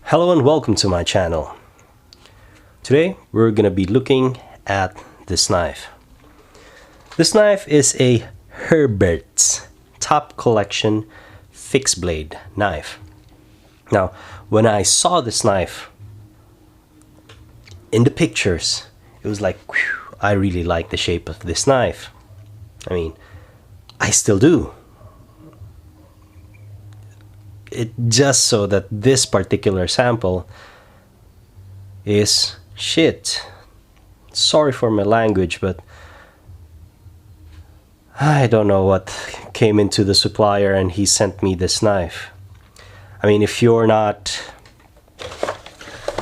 Hello and welcome to my channel. Today we're gonna be looking at this knife. This knife is a Herbertz top collection fixed blade knife. Now, when I saw this knife in the pictures, it was like, whew, I really like the shape of this knife. I mean, I still do. It just so that this particular sample is shit. Sorry for my language, but I don't know what came into the supplier and he sent me this knife. I mean, if you're not,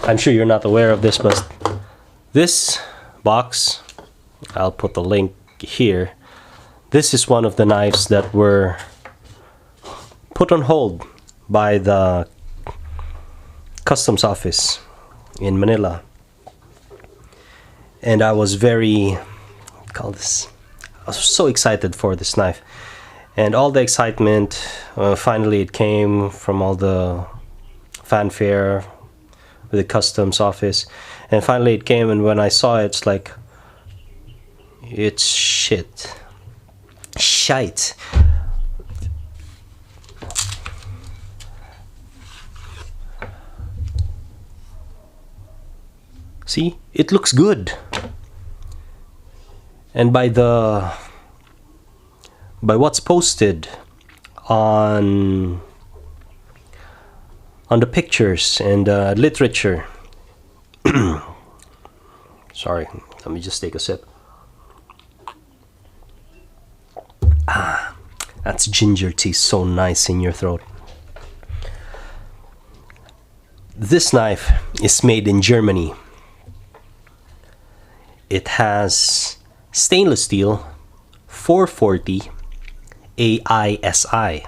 I'm sure you're not aware of this, but this box, I'll put the link here. This is one of the knives that were put on hold by the customs office in Manila, and I was I was so excited for this knife, and all the excitement, finally it came from all the fanfare with the customs office, and finally it came, and when I saw it, it's like, it's shite. See, it looks good, and by what's posted on the pictures and literature. Sorry, let me just take a sip. That's ginger tea, so nice in your throat. This knife is made in Germany. It has stainless steel 440 AISI.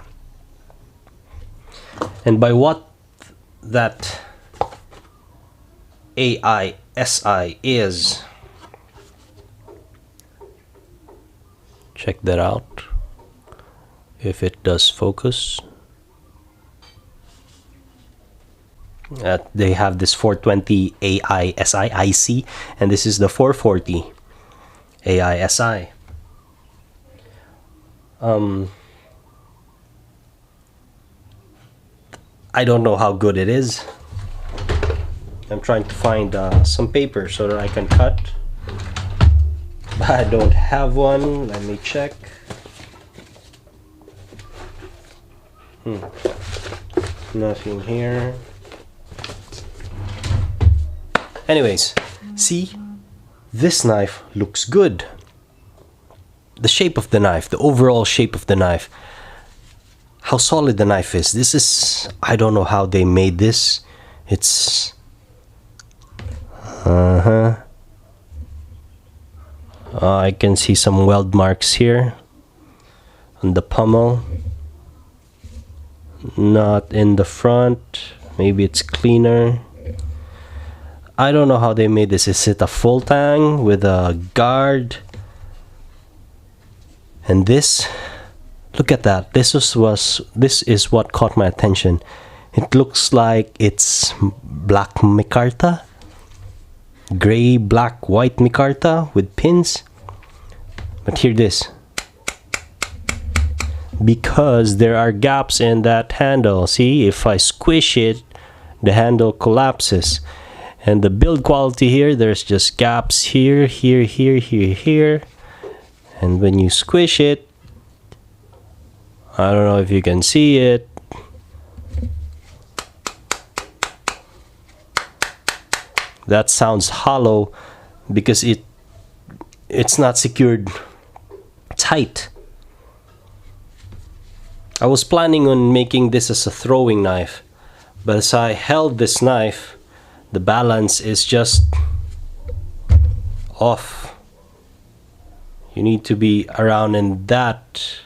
And by what that AISI is, check that out if it does focus. They have this 420 AISI IC, and this is the 440 AISI. I don't know how good it is. I'm trying to find some paper so that I can cut. I don't have one. Let me check. Nothing here. Anyways, see, this knife looks good. The shape of the knife, the overall shape of the knife, how solid the knife is. This is, I don't know how they made this. It's I can see some weld marks here on the pommel, not in the front. Maybe it's cleaner. I don't know how they made this. Is it a full tang with a guard? And this, look at that. This is what caught my attention. It looks like it's black micarta, gray, black, white micarta with pins. But hear this, because there are gaps in that handle. See, if I squish it, the handle collapses. And the build quality here, there's just gaps here, here, here, here, here. And when you squish it, I don't know if you can see it. That sounds hollow because it's not secured tight. I was planning on making this as a throwing knife, but as I held this knife, the balance is just off. You need to be around in that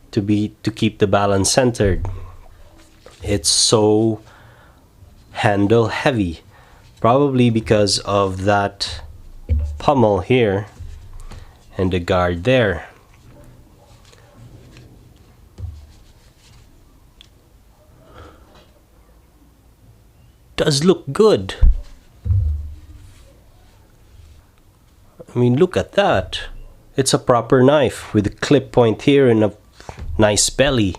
to keep the balance centered. It's so handle heavy, probably because of that pommel here and the guard there. does look good. I mean, look at that. It's a proper knife with a clip point here and a nice belly.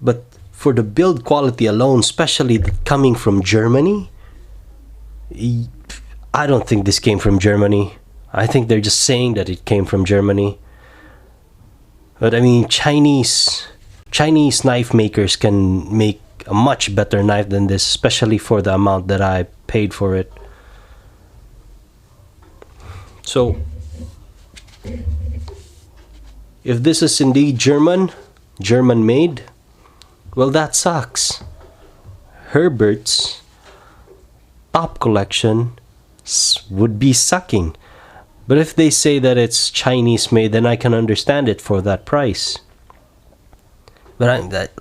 But for the build quality alone, especially coming from Germany, I don't think this came from Germany. I think they're just saying that it came from Germany. But I mean, Chinese knife makers can make a much better knife than this, especially for the amount that I paid for it. So, if this is indeed German made, well, that sucks. Herbertz top collection would be sucking. But if they say that it's Chinese made, then I can understand it for that price. But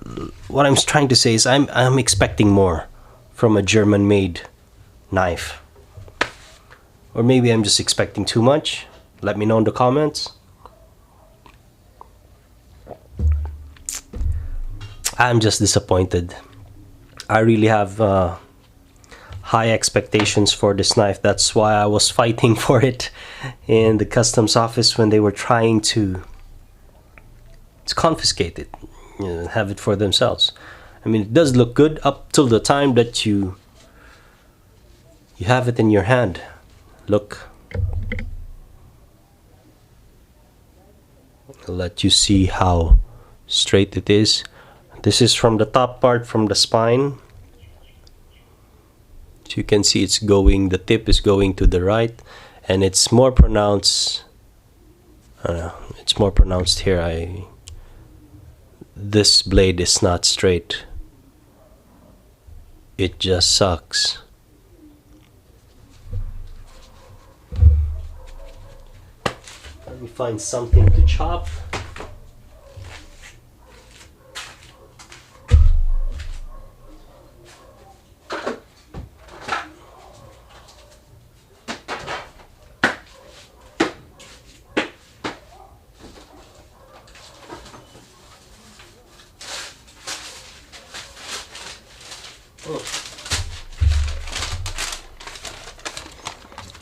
what I'm trying to say is I'm expecting more from a German made knife. Or maybe I'm just expecting too much. Let me know in the comments. I'm just disappointed. I really have high expectations for this knife. That's why I was fighting for it in the customs office when they were trying to confiscate it, have it for themselves. I mean, it does look good up till the time that you have it in your hand. Look. I'll let you see how straight it is. This is from the top part, from the spine. So you can see the tip is going to the right, and it's more pronounced. It's more pronounced here. This blade is not straight. It just sucks. Let me find something to chop.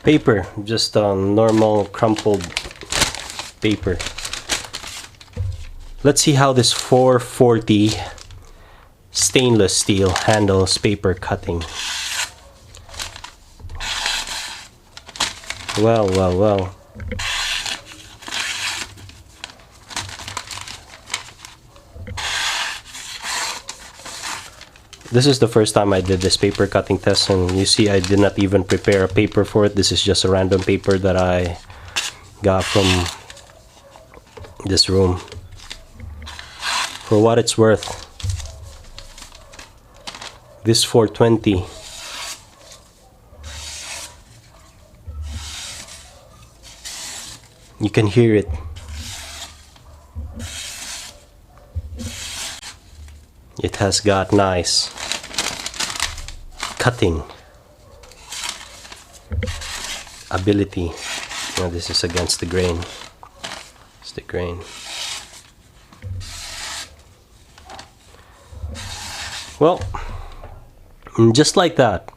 Paper, just normal crumpled paper. Let's see how this 440 stainless steel handles paper cutting. Well. This is the first time I did this paper cutting test, and you see I did not even prepare a paper for it. This is just a random paper that I got from this room. For what it's worth, this 420 you can hear it. It has got nice cutting ability. Now this is against the grain. It's the grain. Well, just like that.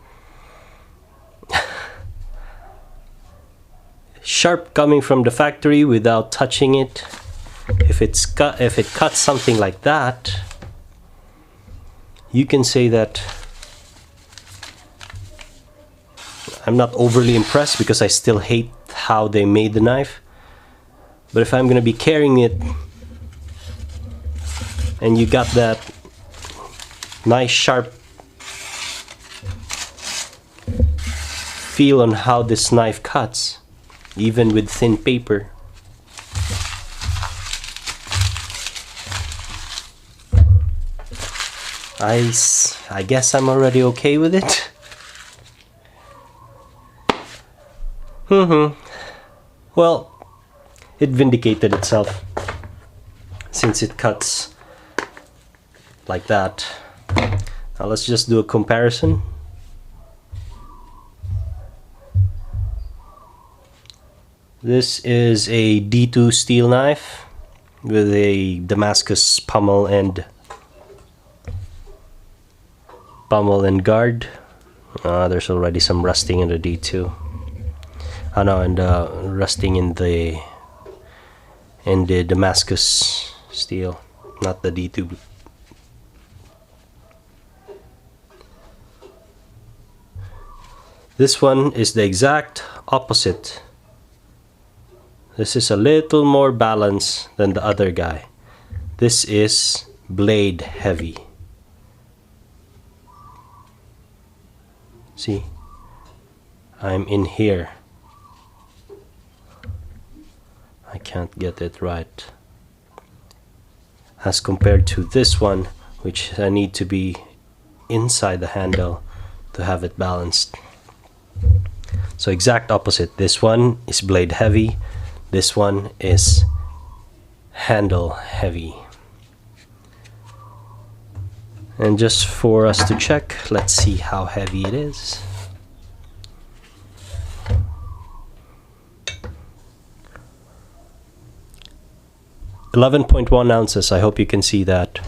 Sharp coming from the factory without touching it. If it cuts something like that, you can say that I'm not overly impressed, because I still hate how they made the knife. But if I'm gonna be carrying it and you got that nice sharp feel on how this knife cuts, even with thin paper, I guess I'm already okay with it. Well, it vindicated itself since it cuts like that. Now let's just do a comparison. This is a D2 steel knife with a Damascus pommel and pommel and guard. There's already some rusting in the D2. Oh no, and rusting in the Damascus steel, not the D2. This one is the exact opposite. This is a little more balanced than the other guy. This is blade heavy. See, I'm in here. I can't get it right. As compared to this one, which I need to be inside the handle to have it balanced. So exact opposite. This one is blade heavy. This one is handle heavy. And just for us to check, let's see how heavy it is. $11.1 ounces. I hope you can see that.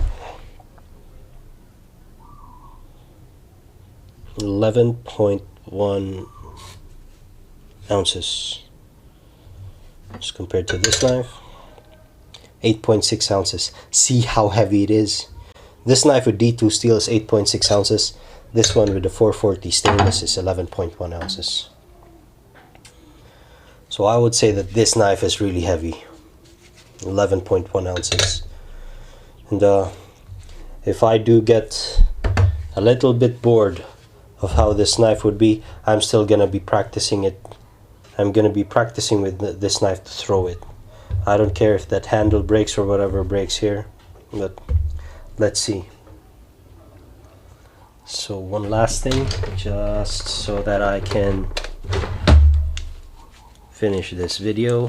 11.1 ounces. As compared to this knife, 8.6 ounces. See how heavy it is. This knife with D2 steel is 8.6 ounces. This one with the 440 stainless is 11.1 ounces. So I would say that this knife is really heavy. 11.1 ounces. And if I do get a little bit bored of how this knife would be, I'm still gonna be practicing it. I'm gonna be practicing with this knife to throw it. I don't care if that handle breaks or whatever breaks here, but let's see. So one last thing, just so that I can finish this video.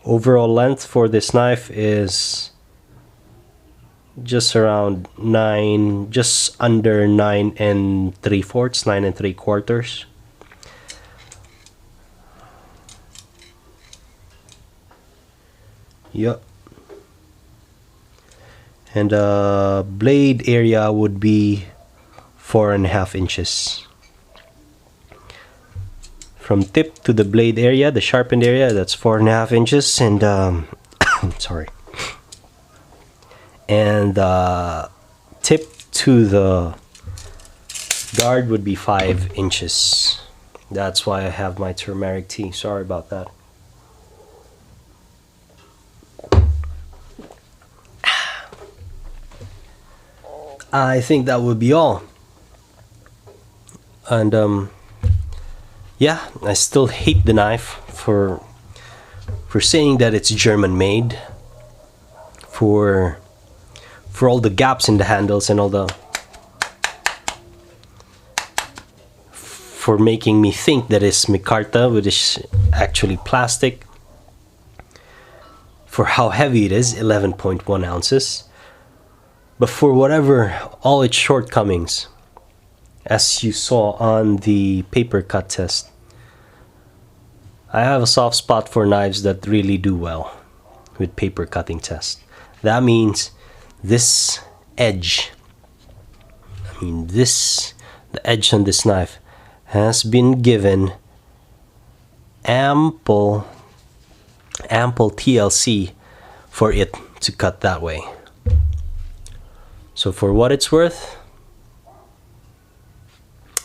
Overall length for this knife is just around 9, just under 9 3/4, 9 3/4. Yep. And blade area would be 4.5 inches. From tip to the blade area, the sharpened area, that's 4.5 inches, and sorry. And tip to the guard would be 5 inches. That's why I have my turmeric tea. Sorry about that. I think that would be all. And yeah, I still hate the knife for saying that it's German made, for all the gaps in the handles and all for making me think that it's micarta, which is actually plastic, for how heavy it is, 11.1 ounces, but for whatever, all its shortcomings, as you saw on the paper cut test. I have a soft spot for knives that really do well with paper cutting test. That means this edge, the edge on this knife has been given ample TLC for it to cut that way. So for what it's worth,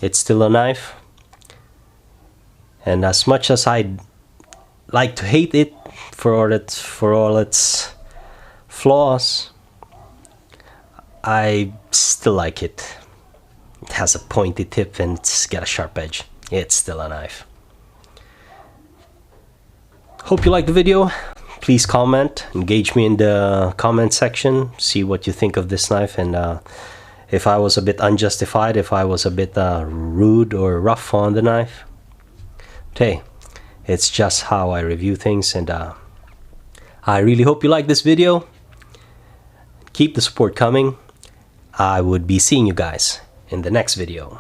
it's still a knife. And as much as I'd like to hate it for all its flaws, I still like it. It has a pointy tip and it's got a sharp edge. It's still a knife. Hope you liked the video. Please comment, engage me in the comment section, see what you think of this knife, and if I was a bit unjustified, if I was a bit rude or rough on the knife. Hey, it's just how I review things, and I really hope you like this video. Keep the support coming. I would be seeing you guys in the next video.